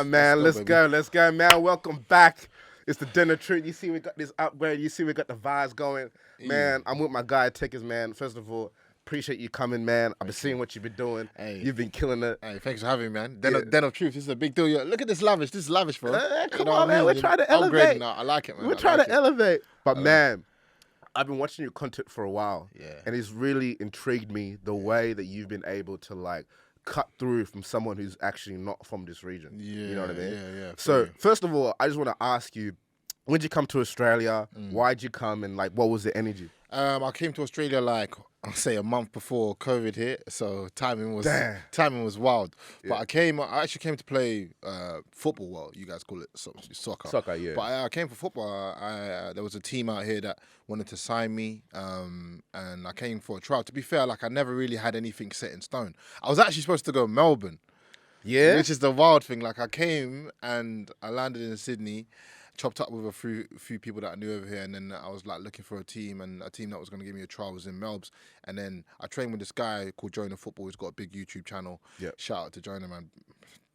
man. Let's go, man. Welcome back. It's the dinner treat. You see, we got this upgrade. You see, we got the vibes going. Man, I'm with my guy, Tickers, man. First of all, appreciate you coming, man. I've been seeing what you've been doing. Hey. You've been killing it. Hey, thanks for having me, man. Den of Truth. This is a big deal. Look at this lavish. This is lavish, bro. Come on, man. We're trying to elevate. I like it, man. We're trying to elevate. But, man, I've been watching your content for a while. Yeah. And it's really intrigued me the way that you've been able to, like, cut through from someone who's actually not from this region. Yeah. You know what I mean? Yeah. So, first of all, I just want to ask you, when did you come to Australia? Why'd you come? And, like, what was the energy? I came to Australia, like, I'll say a month before COVID hit, so timing was wild. But I actually came to play football. Well, you guys call it soccer. Soccer, yeah. But I came for football. There was a team out here that wanted to sign me, and I came for a trial. To be fair, like I never really had anything set in stone. I was actually supposed to go to Melbourne. Yeah. Which is the wild thing. Like I came and I landed in Sydney. Chopped up with a few people that I knew over here, and then I was like looking for a team, and a team that was going to give me a trial was in Melbs. And then I trained with this guy called Jonah Football. He's got a big YouTube channel. Yeah. Shout out to Jonah, man.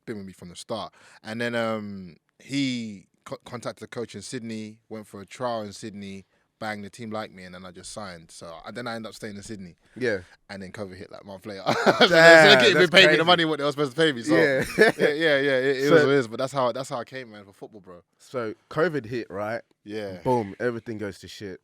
Been with me from the start. And then he contacted the coach in Sydney, went for a trial in Sydney. Bang, the team liked me, and then I just signed. So then I ended up staying in Sydney. Yeah. And then COVID hit like a month later. So they couldn't pay me the money what they were supposed to pay me. So yeah. It was what it is. But that's how I came, man, for football, bro. So COVID hit, right? Yeah. Boom, everything goes to shit.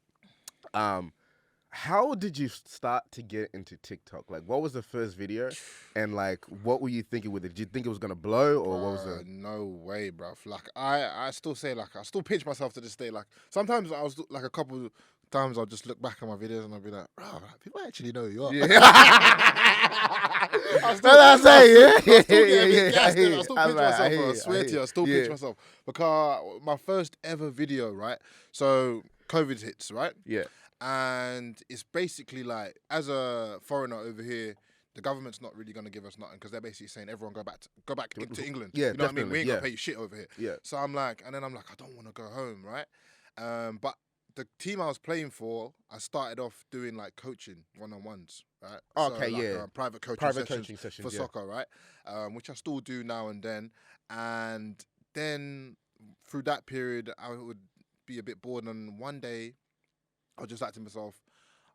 How did you start to get into TikTok? Like, what was the first video? And, like, what were you thinking with it? Did you think it was going to blow, or what was it? No way, bro. Like, I still say, like, I still pinch myself to this day. Like, sometimes I was, like, a couple times I'll just look back at my videos and I'll be like, bro, people actually know who you are. Yeah. I still pinch myself, I bro. I swear to you, I still pinch myself. Because my first ever video, right? So, COVID hits, right? Yeah. And it's basically like, as a foreigner over here, the government's not really going to give us nothing because they're basically saying everyone go back into England. Yeah, you know what I mean? We ain't going to pay you shit over here. Yeah. So I'm like, I don't want to go home, right? But the team I was playing for, I started off doing like coaching one-on-ones, right? Okay, so, like, yeah. Private coaching sessions for soccer, right? Which I still do now and then. And then through that period, I would be a bit bored. And one day, I was just like to myself,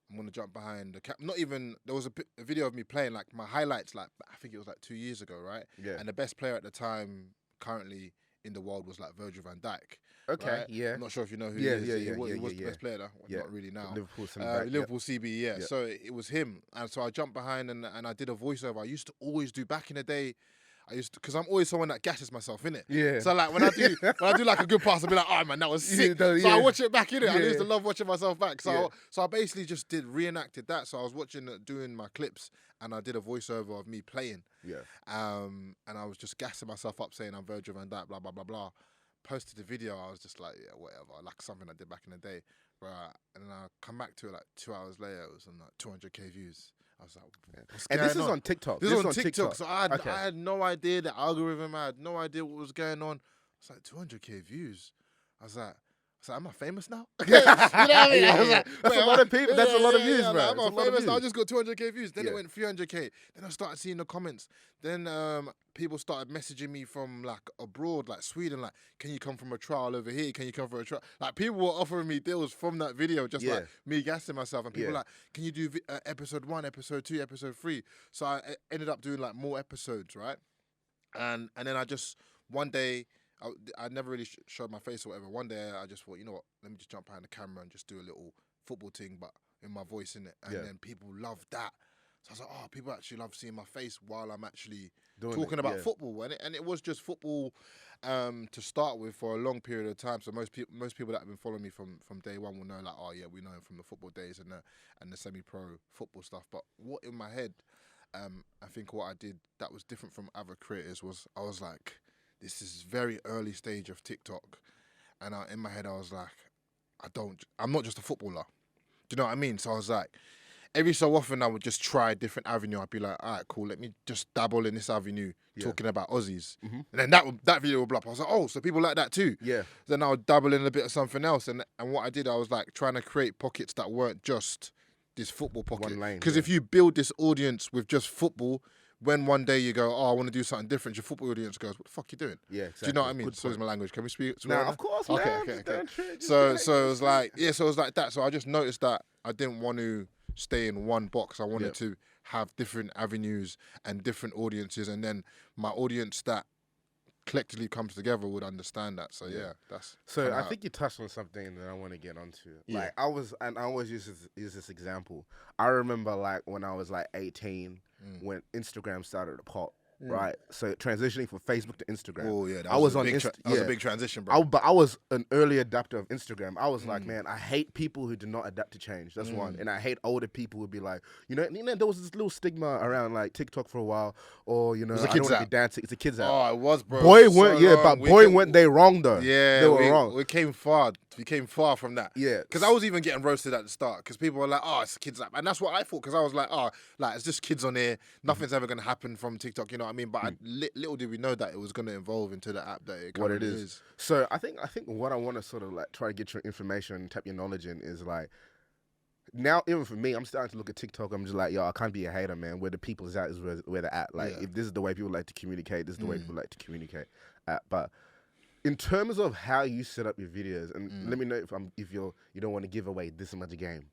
I'm going to jump behind the cap. There was a video of me playing, like, my highlights, like, I think it was, like, 2 years ago, right? Yeah. And the best player at the time, currently in the world, was, like, Virgil van Dijk. Okay, right? yeah. I'm not sure if you know who he is. He was the best player, though. Yeah. Not really now. Liverpool CB, yeah. So it was him. And so I jumped behind and I did a voiceover. I used to always do, back in the day, because I'm always someone that gashes myself, innit? Yeah. So like when I do like a good pass, I'll be like, oh man, that was sick. So I watch it back, innit? Yeah. I used to love watching myself back. So I basically just reenacted that. So I was doing my clips, and I did a voiceover of me playing. Yeah. And I was just gassing myself up, saying I'm Virgil van Dijk, blah blah blah blah. Posted the video. I was just like, yeah, whatever, like something I did back in the day. Right. And then I come back to it like 2 hours later. It was on like 200k views. I was like, and this is on TikTok. This is on TikTok. So I had no idea the algorithm. I had no idea what was going on. It's like 200k views. I was like, am I famous now? You know what I mean? I was like, that's a lot of people. That's a lot of views, bro. Like, am I famous now? I just got 200k views. Then it went 300k. Then I started seeing the comments. Then people started messaging me from like abroad, like Sweden, like, can you come from a trial over here? Can you come for a trial? Like people were offering me deals from that video, just like me gassing myself. And people like, can you do episode 1, episode 2, episode 3? So I ended up doing like more episodes, right? And then I just, one day, I never really showed my face or whatever. One day I just thought, you know what, let me just jump behind the camera and just do a little football thing, but in my voice, in it. And then people loved that. So I was like, oh, people actually love seeing my face while I'm actually talking about football. And it was just football to start with for a long period of time. So most people that have been following me from day one will know, like, oh yeah, we know him from the football days and the semi-pro football stuff. But what in my head, I think what I did that was different from other creators was I was like, this is very early stage of TikTok. And in my head, I was like, I'm not just a footballer. Do you know what I mean? So I was like, every so often I would just try a different avenue. I'd be like, all right, cool, let me just dabble in this avenue talking about Aussies. Mm-hmm. And then that video would blow up. I was like, oh, so people like that too? Yeah. Then I would dabble in a bit of something else. And what I did, I was like trying to create pockets that weren't just this football pocket. One lane. Because if you build this audience with just football, when one day you go, oh, I want to do something different, your football audience goes, what the fuck you doing? Yeah, Do exactly. you know what I mean? Good So is point. my language. Can we speak? Nah, of course, man. Okay. So it was like, so it was like that. So I just noticed that I didn't want to stay in one box. I wanted to have different avenues and different audiences, and then my audience that collectively comes together would understand that. So that's. So I think you touched on something that I want to get onto. Yeah. Like I always use this example. I remember like when I was like 18, when Instagram started to pop. Right, so transitioning from Facebook to Instagram. Oh yeah, that I was a on big Insta- that was a yeah. big transition, bro. But I was an early adapter of Instagram. I was like, man, I hate people who do not adapt to change. That's one, and I hate older people who be like, there was this little stigma around like TikTok for a while, or I don't want to be dancing. It's a kids app. Oh, it was, bro. Weren't they wrong though? Yeah, they were wrong. We came far. We came far from that. Yeah, because I was even getting roasted at the start because people were like, "Oh, it's a kids app," and that's what I thought because I was like, "Oh, like it's just kids on here. Nothing's ever gonna happen from TikTok." You know what I mean? But little did we know that it was gonna evolve into the app that what it is. So I think what I want to sort of like try to get your information and tap your knowledge in is like. Now, even for me, I'm starting to look at TikTok. I'm just like, yo, I can't be a hater, man. Where the people is at is where they're at. Like, if this is the way people like to communicate, this is the way people like to communicate. But in terms of how you set up your videos, and let me know if you don't want to give away this much game.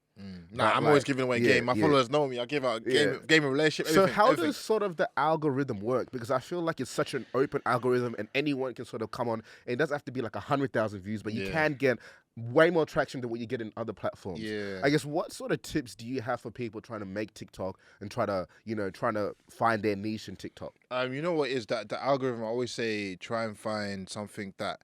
Nah, I'm always giving away game. My followers know me. I give out game and relationship. So how everything. does sort of the algorithm work? Because I feel like it's such an open algorithm, and anyone can sort of come on. And it doesn't have to be like 100,000 views, but you can get way more traction than what you get in other platforms. Yeah. I guess what sort of tips do you have for people trying to make TikTok and trying to find their niche in TikTok? You know what is that the algorithm? I always say try and find something that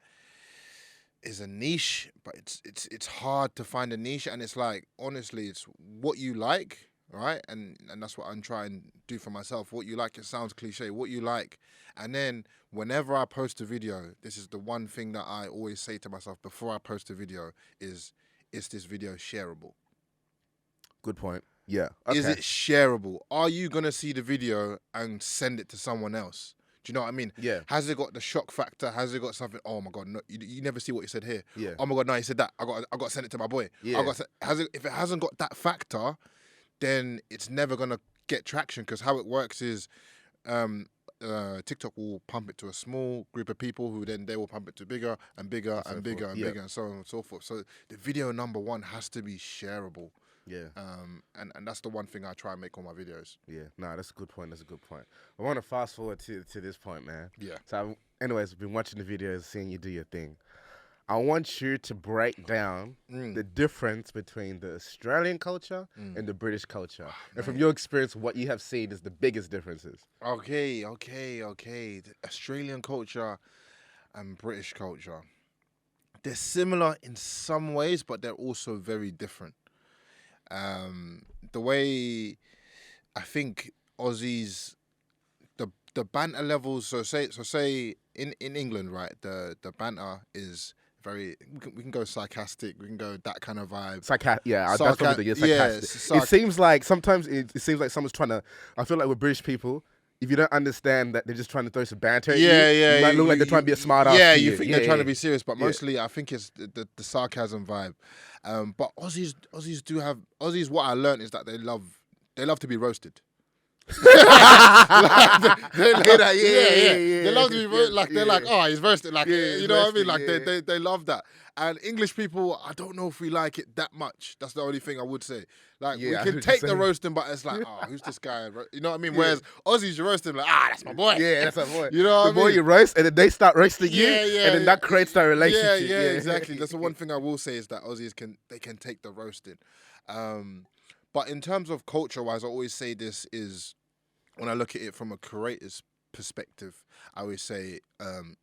is a niche, but it's hard to find a niche, and it's like honestly, it's what you like, right? And that's what I'm trying to do for myself. What you like, it sounds cliche. What you like, and then whenever I post a video, this is the one thing that I always say to myself before I post a video: is this video shareable? Good point. Yeah. Okay. Is it shareable? Are you gonna see the video and send it to someone else? Do you know what I mean? Yeah. Has it got the shock factor? Has it got something? Oh my god, no! You never see what he said here. Yeah. Oh my god, no! He said that. I got to send it to my boy. Yeah. If it hasn't got that factor, then it's never gonna get traction. Because how it works is, TikTok will pump it to a small group of people who then they will pump it to bigger and bigger and bigger and bigger and so on and so forth. So the video number one has to be shareable. Yeah. And that's the one thing I try and make on my videos. Yeah. Nah, that's a good point. I want to fast forward to this point, man. Yeah. So, anyways, I've been watching the videos, seeing you do your thing. I want you to break down the difference between the Australian culture and the British culture. And from your experience, what you have seen is the biggest differences. Okay. The Australian culture and British culture. They're similar in some ways, but they're also very different. The way I think Aussies, the banter levels. So say in England, right? The banter is very. We can go sarcastic. We can go that kind of vibe. That's probably the sarcastic. It seems like sometimes it seems like someone's trying to. I feel like with British people, if you don't understand that they're just trying to throw some banter at you, it might look like they're trying to be a smart ass. Yeah, you think they're trying to be serious, but mostly I think it's the sarcasm vibe. But Aussies do have what I learned is that they love to be roasted. They love to be roasted. Like they're like, oh, he's roasted. Like you know what I mean? Like they love that. And English people, I don't know if we like it that much. That's the only thing I would say. Like we can take the roasting, but it's like, oh, who's this guy? You know what I mean? Whereas Aussies, you roast him like, that's my boy. Yeah, that's my boy. You know what I mean? The more you roast, and then they start roasting you, and then that creates that relationship. Yeah, exactly. That's the one thing I will say is that Aussies can take the roasting. But in terms of culture-wise, I always say this is, when I look at it from a creator's perspective, I always say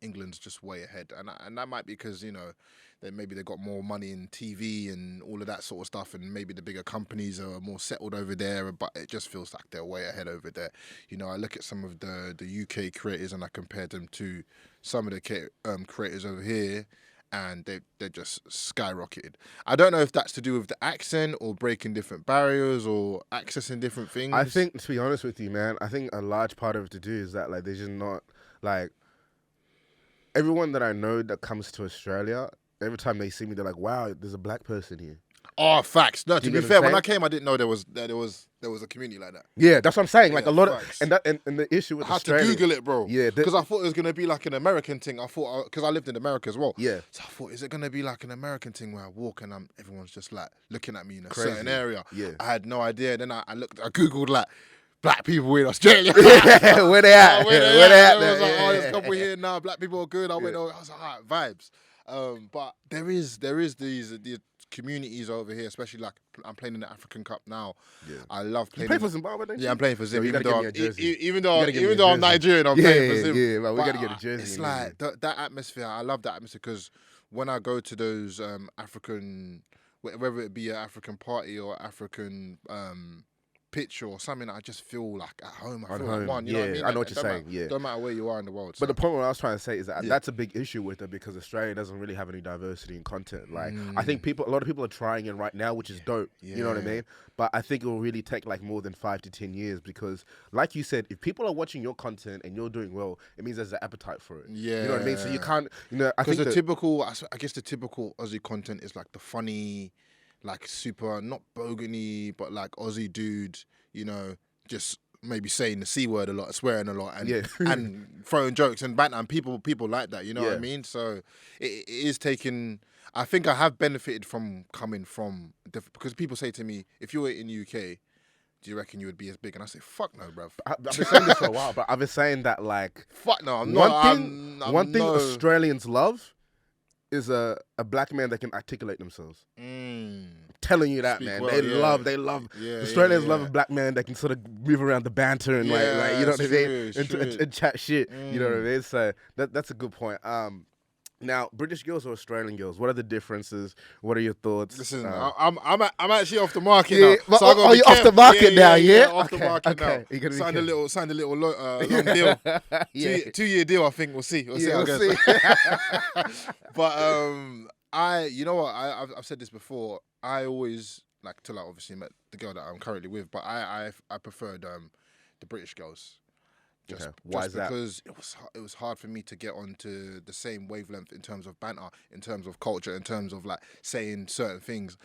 England's just way ahead. And that might be because, maybe they've got more money in TV and all of that sort of stuff, and maybe the bigger companies are more settled over there, but it just feels like they're way ahead over there. I look at some of the UK creators and I compare them to some of the creators over here, and they're just skyrocketed. I don't know if that's to do with the accent or breaking different barriers or accessing different things. I think, to be honest with you, man, I think a large part of it to do is that like they're just not like everyone that I know that comes to Australia. Every time they see me, they're like, "Wow, there's a black person here." Oh, facts. No, to be fair, when I came, I didn't know there was there was a community like that. Yeah, that's what I'm saying. Like Yeah, a lot facts. of and the issue with I had Australia. to Google it, bro. Yeah, because I thought it was gonna be like an American thing. I thought because I lived in America as well. Yeah. So I thought, is it gonna be like an American thing where I walk and everyone's just like looking at me in a Crazy. certain area? Yeah. I had no idea. Then I Googled like black people in Australia. Yeah, where they at? Where they Where they at? I was like, Yeah, oh, there's a yeah. couple here now. Black people are good. I went, I was like, all right, vibes. But there is these communities over here, especially like I'm playing in the African Cup now. Yeah. I love You playing. play for Zimbabwe, don't you? Yeah, I'm playing for Zim. Yo, you gotta get me a jersey. Even You gotta get me a though I'm jersey. Nigerian, I'm Yeah, playing for Zim. yeah, man, we But, gotta get a jersey. It's in like there. that atmosphere. I love that atmosphere because when I go to those African, whether it be an African party or African pitch or something, I just feel like at home. I feel like one. You know what I mean? I know what you're Don't saying. matter- Yeah. Don't matter where you are in the world. But the so. point what I was trying to say is that that's a big issue with it because Australia doesn't really have any diversity in content. Like I think a lot of people are trying it right now, which is dope. Yeah. You know what I mean? But I think it will really take like more than 5 to 10 years because, like you said, if people are watching your content and you're doing well, it means there's an appetite for it. Yeah. You know what I mean? So you can't. I think Because I guess the typical Aussie content is like the funny, like super not bogany, but like Aussie dude. Just maybe saying the C word a lot, swearing a lot, and and throwing jokes and banter, and people like that, you know what I mean? So it is taking. I think I have benefited from coming from because people say to me, if you were in the UK, do you reckon you would be as big? And I say, fuck no, bruv. I've been saying this for a while, but I've been saying that like Fuck no, I'm one not. thing, I'm one thing no... Australians love is a black man that can articulate themselves. Telling you that, Speak man. well, they love. Australians love a black man that can sort of move around the banter and like you know what I mean, and chat shit. You know what I mean. So that's a good point. Now, British girls or Australian girls? What are the differences? What are your thoughts? Listen, I'm actually off the market now. So oh, you're off the market now, yeah? Off the market now. Signed a little long deal. 2-year deal, I think. We'll see. We'll see. But you know what? I've said this before. I always till I obviously met the girl that I'm currently with, but I preferred the British girls. Why is that? Because it was hard for me to get onto the same wavelength in terms of banter, in terms of culture, in terms of like saying certain things,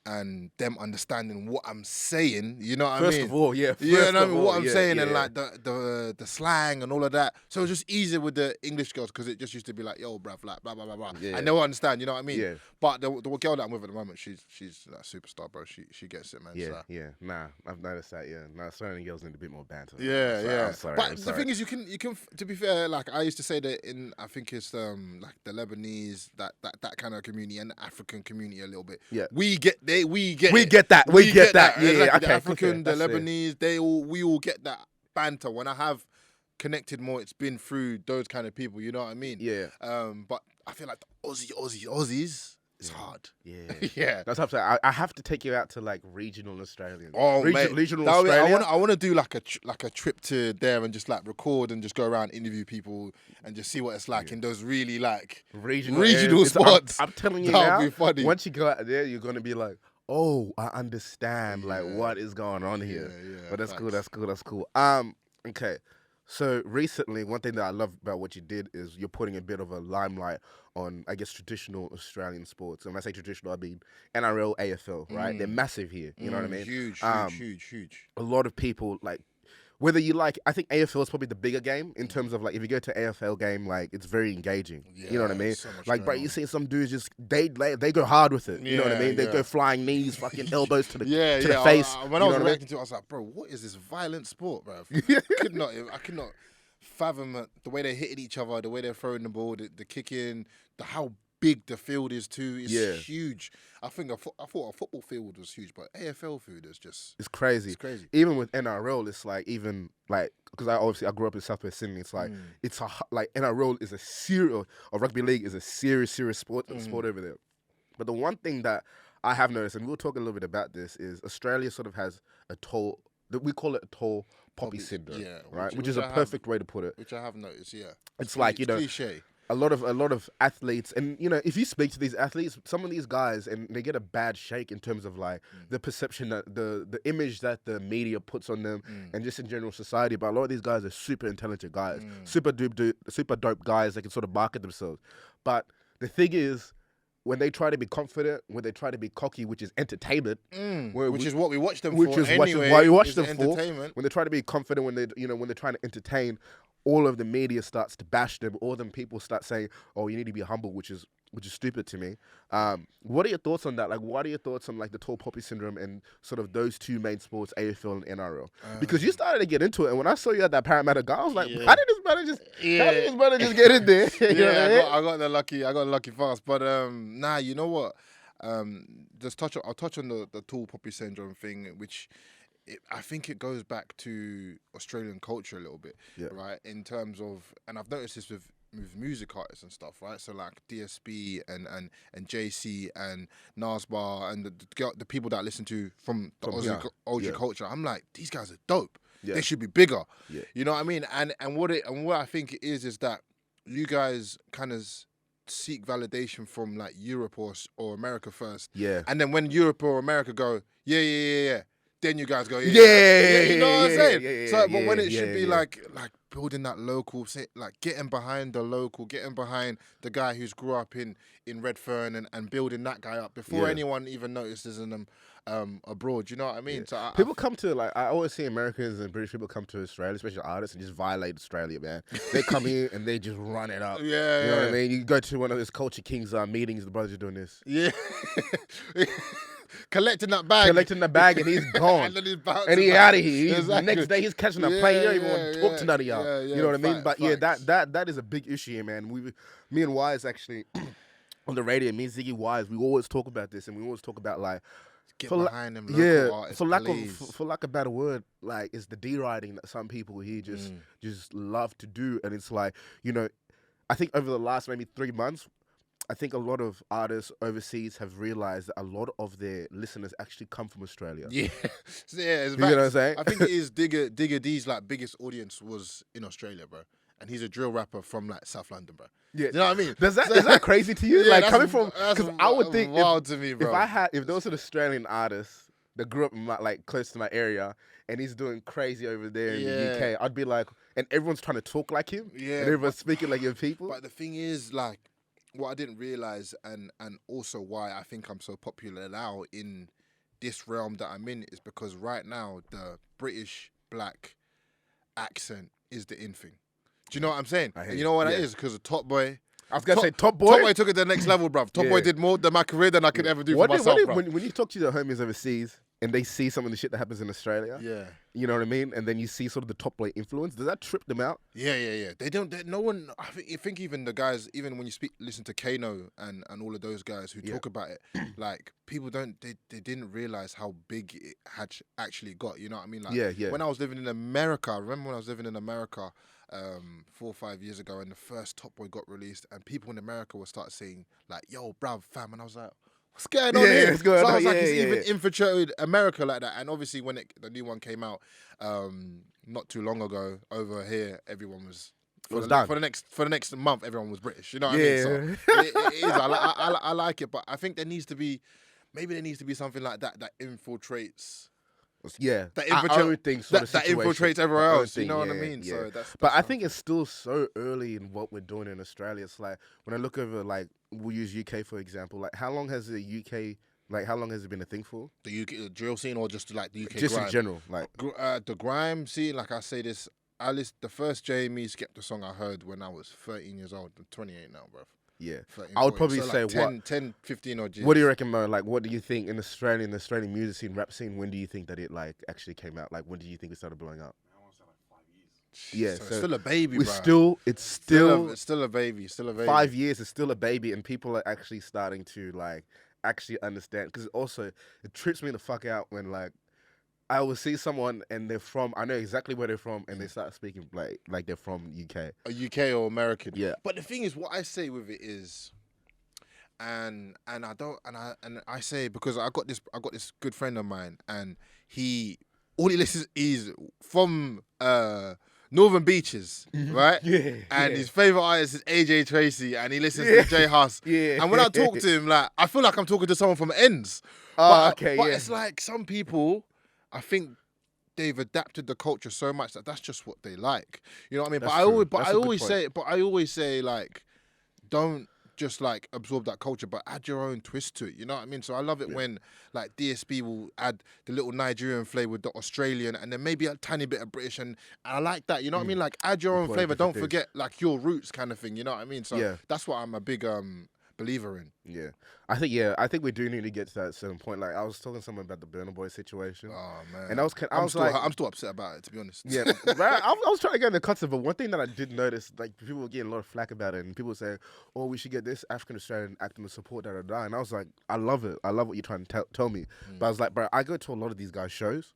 and them understanding what I'm saying. You know what I mean? First of all, yeah. What I'm saying and like the slang and all of that. So it was just easier with the English girls because it just used to be like, yo, bruv, like blah blah blah blah, and they'll understand. You know what I mean? Yeah. But the girl that I'm with at the moment, she's like superstar, bro. She gets it, man. Yeah, so. yeah. Nah, I've noticed that. Yeah, nah, Australian girls need a bit more banter. Yeah. I'm sorry. But the thing is, you can. To be fair, like I used to say that I think it's like the Lebanese, that kind of community and the African community a little bit. Yeah. We get that. We get that. Yeah, exactly. okay. The African, okay, the Lebanese, we all get that banter. When I have connected more, it's been through those kind of people. You know what I mean? Yeah. But I feel like the Aussies. It's hard. Yeah. Yeah. That's what I'm saying. I have to take you out to like regional Australians. Oh, mate. Regional Australia. I want to do like a trip to there and just like record and just go around, interview people and just see what it's like in those really like regional spots. I'm telling you That'll now, be funny. once you go out there, you're going to be like, oh, I understand like what is going on here. Yeah, but that's cool. Okay. So recently, one thing that I love about what you did is you're putting a bit of a limelight on, I guess, traditional Australian sports. And when I say traditional, I mean NRL, AFL, right? They're massive here. You know what I mean? Huge. A lot of people, like, whether you like, I think AFL is probably the bigger game in terms of, like, if you go to AFL game, like, it's very engaging. You know what I mean? So much like, going bro, on. you see some dudes just, they go hard with it. You know what I mean? They go flying knees, fucking elbows to the face. When I was reacting to it, I was like, bro, what is this violent sport, bro? I could not fathom the way they're hitting each other, the way they're throwing the ball, the kicking, how big the field is too. It's huge. I think I thought a football field was huge, but AFL field is just... It's crazy. Even with NRL, it's like, even like, because I grew up in South West Sydney, it's like, like NRL is a serious, or rugby league is a serious sport over there. But the one thing that I have noticed, and we'll talk a little bit about this, is Australia sort of has we call it a tall poppy syndrome, right? Which is a perfect way to put it. Which I have noticed, yeah. It's like, cliche. A lot of athletes, and if you speak to these athletes, some of these guys, and they get a bad shake in terms of like the perception that the image that the media puts on them, and just in general society. But a lot of these guys are super intelligent guys, super dope guys that can sort of market themselves. But the thing is, when they try to be confident, when they try to be cocky, which is entertainment, which is what we watch them which for is anyway. why you watch is them for. entertainment. When they try to be confident, when when they're trying to entertain, all of the media starts to bash them. All them people start saying, "Oh, you need to be humble," which is stupid to me. What are your thoughts on that? Like, what are your thoughts on like the tall poppy syndrome and sort of those two main sports, AFL and NRL? Because you started to get into it, and when I saw you at that Parramatta guy, I was like, how did this brother just get in there? I got the lucky fast. But nah, you know what? I'll touch on the tall poppy syndrome thing, which I think it goes back to Australian culture a little bit, right? In terms of, and I've noticed this with music artists and stuff, right? So like DSB and JC and Nasbar and the people that I listen to from the Aussie culture, I'm like, these guys are dope. Yeah. They should be bigger. Yeah. You know what I mean? And what I think it is that you guys kind of seek validation from like Europe or America first. Yeah. And then when Europe or America go, yeah, then you guys go, yeah. You know what I'm saying? But when it should be like building that local, like getting behind the local, getting behind the guy who's grew up in Redfern and building that guy up before anyone even notices them abroad. You know what I mean? So people come to, like, I always see Americans and British people come to Australia, especially artists, and just violate Australia, man. They come here and they just run it up. You know what I mean? You go to one of those Culture Kings meetings, the brothers are doing this. Yeah. Collecting that bag, and he's gone. and he's out of here. The next day, he's catching a plane. You don't even want to talk to none of y'all. You know what I mean? But that is a big issue here, man. Me and Wise actually on the radio. Me and Ziggy Wise, we always talk about this, and we always talk about like get behind them. Local artists, for lack of a better word, like it's the deriding that some people here just love to do, and it's like, you know, I think over the last maybe 3 months, I think a lot of artists overseas have realized that a lot of their listeners actually come from Australia. Yeah, it's you know what I'm saying? I think it is Digger D's like biggest audience was in Australia, bro, and he's a drill rapper from like South London, bro. Yeah, you know what I mean? Is that crazy to you? Like coming from, because I would think wild to me, bro. If there was an Australian artist that grew up in like close to my area and he's doing crazy over there in the UK, I'd be like, and everyone's trying to talk like him, and everyone's speaking like your people. But the thing is, like, what I didn't realize, and also why I think I'm so popular now in this realm that I'm in, is because right now the British black accent is the in thing. Do you know what I'm saying? And you know what that is? Because of Top Boy. I was gonna say Top Boy. Top Boy took it to the next level, bruv. Top Boy did more than my career than I could ever do for myself, bruv. When you talk to the homies overseas and they see some of the shit that happens in Australia, you know what I mean? And then you see sort of the Top Boy influence. Does that trip them out? Yeah. They don't. No one. I think even the guys, even when you listen to Kano and all of those guys who talk about it, like people don't. They didn't realize how big it had actually got. You know what I mean? Like, when I was living in America, I remember when I was living in America 4 or 5 years ago, and the first Top Boy got released, and people in America would start saying like, "Yo, bruv, fam," and I was like, what's going on here? What's going so on? I was like, he's even infiltrated America like that. And obviously, when the new one came out not too long ago over here, everyone was for the next month. Everyone was British. You know what I mean? So it is. I like it, but I think there needs to be something like that infiltrates. That infiltrates everywhere else. You know what I mean? Yeah. So that's but I think it's still so early in what we're doing in Australia. It's like when I look over, like, we'll use UK for example. Like, how long has the UK? Like, how long has it been a thing for? The UK drill scene, or just like the UK? Just grime? In general, like the grime scene. Like I say this, the first Jamie Skepta song I heard when I was 13 years old. I'm 28 now, bruv. Yeah, 13, I would probably so say like 10, 15 odd years. What do you reckon, Mo? Like, what do you think in the Australian music scene, rap scene? When do you think that it like actually came out? Like, when do you think it started blowing up? I want to say like 5 years. Yeah, so it's still a baby, bro. It's still a baby. 5 years, it's still a baby, and people are actually starting to like actually understand. Because also, it trips me the fuck out when like I will see someone and I know exactly where they're from, and they start speaking like they're from UK, UK or American. Yeah. But the thing is, what I say with it is, and I say, because I got this good friend of mine, and all he listens is from Northern Beaches, right? And his favorite artist is AJ Tracy, and he listens to J Hus. And when I talk to him, like, I feel like I'm talking to someone from Ends. But it's like some people, I think they've adapted the culture so much that that's just what they like. You know what I mean? I always say, like, don't just like absorb that culture, but add your own twist to it. You know what I mean? So I love it when like DSP will add the little Nigerian flavor with the Australian, and then maybe a tiny bit of British, and I like that. You know what I mean? Like add your own flavor. Don't forget like your roots, kind of thing. You know what I mean? So that's what I'm a big believer in. Yeah, I think we do need to get to that certain point. Like I was talking to someone about the Burna Boy situation. Oh man, and I'm still upset about it, to be honest. Yeah, right. I was trying to get in the concept, but one thing that I did notice, like people were getting a lot of flack about it, and people were saying, "Oh, we should get this African Australian acting to support that or die." And I was like, I love it. I love what you're trying to tell me. But I was like, bro, I go to a lot of these guys' shows.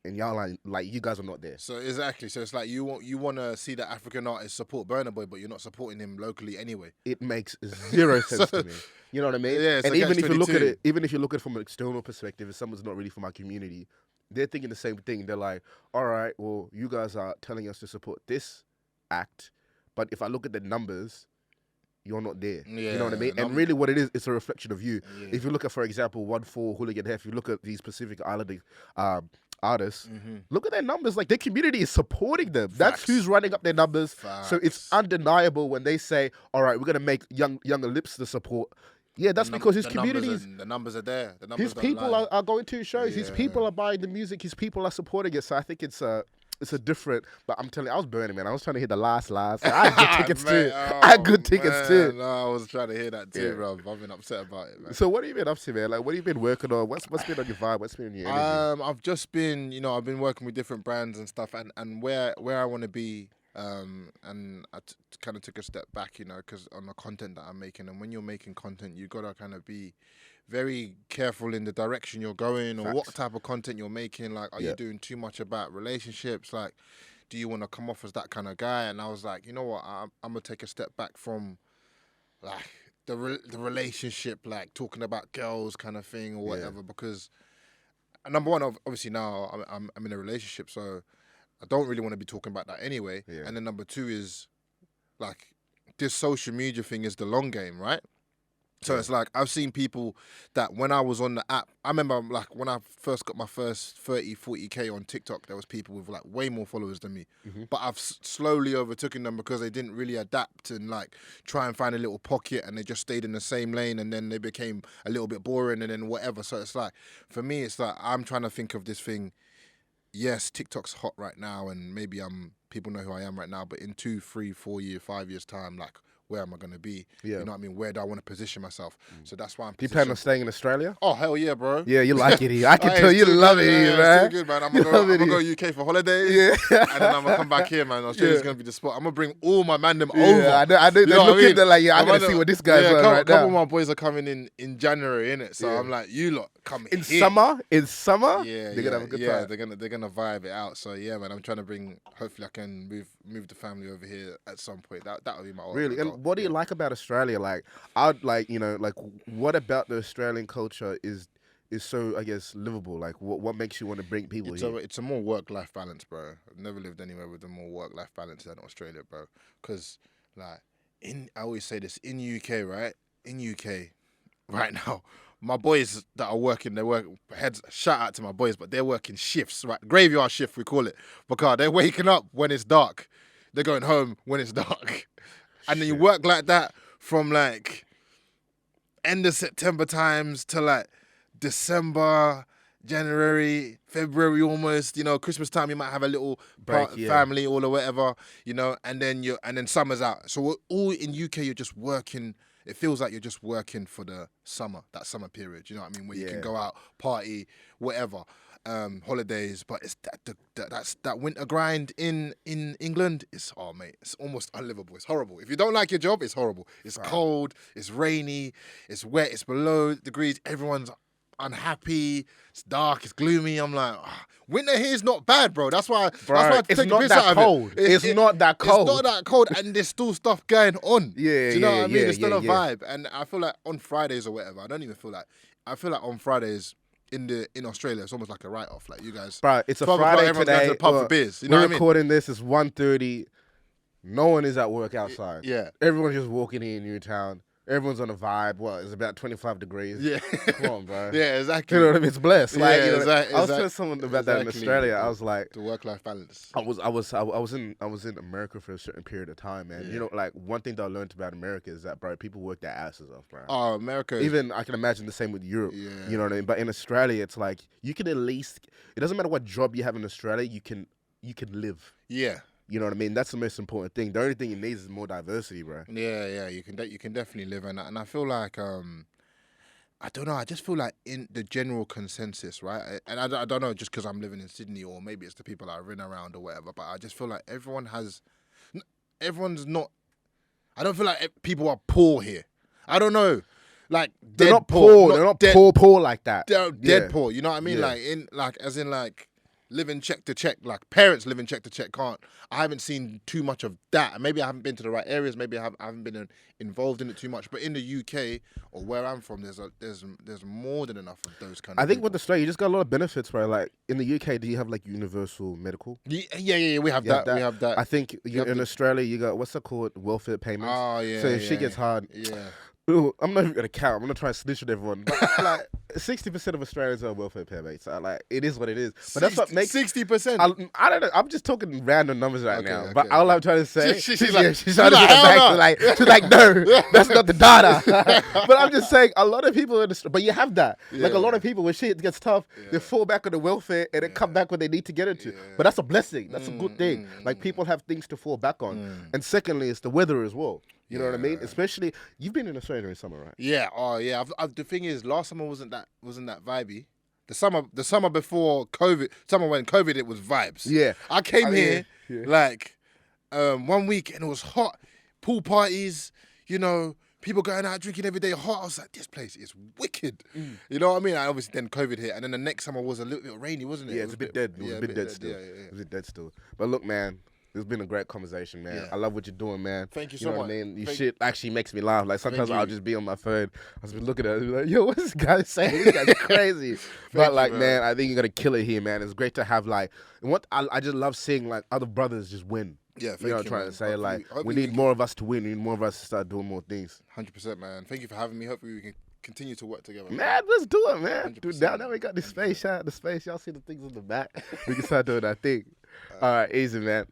And y'all like you guys are not there. So exactly. So it's like you want to see the African artist support Burna Boy, but you're not supporting him locally anyway. It makes zero sense to me. You know what I mean? Yeah. And even if you look at it, even if you look at it from an external perspective, if someone's not really from our community, they're thinking the same thing. They're like, all right, well, you guys are telling us to support this act, but if I look at the numbers, you're not there. Yeah, you know what I mean? And really what it is, it's a reflection of you. Yeah. If you look at, for example, 1-4 Hooligan Hef, you look at these Pacific Islander artists, look at their numbers. Like, their community is supporting them. Facts. That's who's running up their numbers. Facts. So it's undeniable when they say, all right, we're going to make younger lips to support. Yeah, that's because his community is... The numbers are there. The numbers his people are going to shows. His people are buying the music. His people are supporting it. So I think it's a different... But I'm telling you, I was burning, man. I was trying to hit the last. So I had good tickets too. I had good tickets too. No, I was trying to hear that too, bro. I've been upset about it, man. So what have you been up to, man? Like, what have you been working on? What's been on your vibe? What's been on your energy? I've just been, I've been working with different brands and stuff, and where I want to be, and I kind of took a step back, because on the content that I'm making, and when you're making content, you gotta kind of be very careful in the direction you're going, or what type of content you're making. Like, are you doing too much about relationships? Like, do you want to come off as that kind of guy? And I was like, you know what, I'm gonna take a step back from like the relationship, like talking about girls kind of thing or whatever, because number one, obviously now I'm in a relationship, so I don't really want to be talking about that anyway. Yeah. And then number two is like this social media thing is the long game, right? So it's like I've seen people that when I was on the app, I remember like when I first got my first 30, 40K on TikTok, there was people with like way more followers than me. But I've slowly overtaken them because they didn't really adapt and like try and find a little pocket, and they just stayed in the same lane, and then they became a little bit boring and then whatever. So it's like, for me, it's like I'm trying to think of this thing. Yes, TikTok's hot right now, and maybe people know who I am right now, but in 2, 3, 4 years, 5 years time, like, where am I going to be? Yeah. You know what I mean? Where do I want to position myself? So that's why I'm Do you plan on staying in Australia? Oh, hell yeah, bro. Yeah, you like it here. I can tell you love it here, man. It's too good, man. I'm going to go UK for holidays, and then I'm going to come back here, man. Australia's going to be the spot. I'm going to bring all my mandem over. I know. They're looking, they're like, I got to see what this guy's on right now. A couple of my boys are coming in January, innit? So I'm like, you lot, come in summer? In summer? Yeah, they're going to have a good time. Yeah, they're going to vibe it out. So, yeah, man, I'm trying to bring, hopefully I can move the family over here at some point. That would be my ultimate Really? goal. And what do you like about Australia? Like, I'd like, what about the Australian culture is so, I guess, livable? Like, what makes you want to bring people here? It's a more work-life balance, bro. I've never lived anywhere with a more work-life balance than Australia, bro. Because, like, I always say this, in UK, right? In UK, right now, my boys that are working, shout out to my boys, but they're working shifts, right? Graveyard shift, we call it. Because they're waking up when it's dark. They're going home when it's dark. And then you work like that from like end of September times to like December, January, February almost, Christmas time you might have a little break, family or whatever, and then summer's out. So we're all in UK, you're just working. It feels like you're just working for the summer, that summer period, you know what I mean? Where you can go out, party, whatever, holidays. But it's that winter grind in England. It's almost unlivable. It's horrible. If you don't like your job, it's horrible. It's cold, it's rainy, it's wet, it's below degrees. Everyone's unhappy. It's dark, it's gloomy. I'm like, winter here is not bad, bro. That's why I take a piss out of it. It's not that cold. It's not that cold, and there's still stuff going on. Yeah, do you know what I mean? Yeah, it's still a vibe, and I feel like on Fridays or whatever, I feel like on Fridays in Australia, it's almost like a write-off. Like, you guys, bro, it's a Friday everyone's today. Going to the pub for beers. You know what I mean? Recording this. It's 1:30. No one is at work outside. Yeah, everyone's just walking in Newtown. Everyone's on a vibe. What? It's about 25 degrees. Yeah. Come on, bro. Yeah, exactly. You know what I mean? It's blessed. Like, Yeah, you know, exactly. I was telling someone about that in Australia. I was like, the work-life balance. I was in America for a certain period of time, man. Yeah. You know, like one thing that I learned about America is that, bro, people work their asses off, bro. Oh, America. Even I can imagine the same with Europe. Yeah. You know what I mean? But in Australia, it's like you can at least. It doesn't matter what job you have in Australia. You can live. Yeah. You know what I mean? That's the most important thing. The only thing you need is more diversity, bro. Yeah. You can definitely live in that, and I feel like I don't know. I just feel like in the general consensus, right? And I don't know, just because I'm living in Sydney, or maybe it's the people I've been around or whatever. But I just feel like everyone's not. I don't feel like people are poor here. I don't know. Like They're dead not poor. They're not dead, poor like that. They're Yeah. dead poor. You know what I mean? Yeah. As in living check to check. Like parents living check to check can't. I haven't seen too much of that. And maybe I haven't been to the right areas. Maybe I haven't been involved in it too much. But in the UK or where I'm from, there's more than enough of those kind of. I think people. with Australia, you just got a lot of benefits, bro. Like in the UK, do you have like universal medical? Yeah. We have You have that. We have that. I think have in the- Australia, you got what's it called? Welfare payments. Oh yeah. So if shit gets hard, Yeah. ooh, I'm not even gonna count. I'm gonna try and snitch on everyone. But like 60% of Australians are welfare payments. So like it is what it is. But that's what makes 60%. I don't know. I'm just talking random numbers right Okay, now. okay, But all I'm trying to say, She's she's like, trying to like, get it back. hell no. She's like, no, that's not the data. But I'm just saying, a lot of people in the, but you have that. Like a lot of people, when shit gets tough, they fall back on the welfare and then come back when they need to get into. But that's a blessing. That's a good thing. Like people have things to fall back on. And secondly, it's the weather as well. You know what I mean? Especially, you've been in Australia in summer, right? Yeah. Oh yeah. The thing is, last summer wasn't that vibey. The summer before COVID, summer when COVID, it was vibes. Yeah. I came here yeah. like 1 week and it was hot, pool parties, you know, people going out drinking every day hot. I was like, this place is wicked. You know what I mean? And obviously then COVID hit, and then the next summer was a little bit rainy, wasn't it? Yeah, It it's was a bit dead. It was a bit dead still. Yeah. It was a bit dead still. But look, man, it's been a great conversation, man. Yeah. I love what you're doing, man. Thank you You so know much. what I mean? Your Thank- shit actually makes me laugh. Like sometimes you. I'll just be on my phone. I'll just be looking at it and be like, yo, what's this guy saying? This guy's crazy. But you, like, man. man, I think you're gonna kill it here, man. It's great to have like what I just love seeing like other brothers just win. Yeah, You know what I'm trying to say? Like we need more of us to win. We need more of us to start doing more things. 100%, man. Thank you for having me. Hopefully we can continue to work together. Man, let's do it, man. 100%. Dude, now we got the space. Shout out the space. Y'all see the things in the back. We can start doing that thing. All right, easy, man.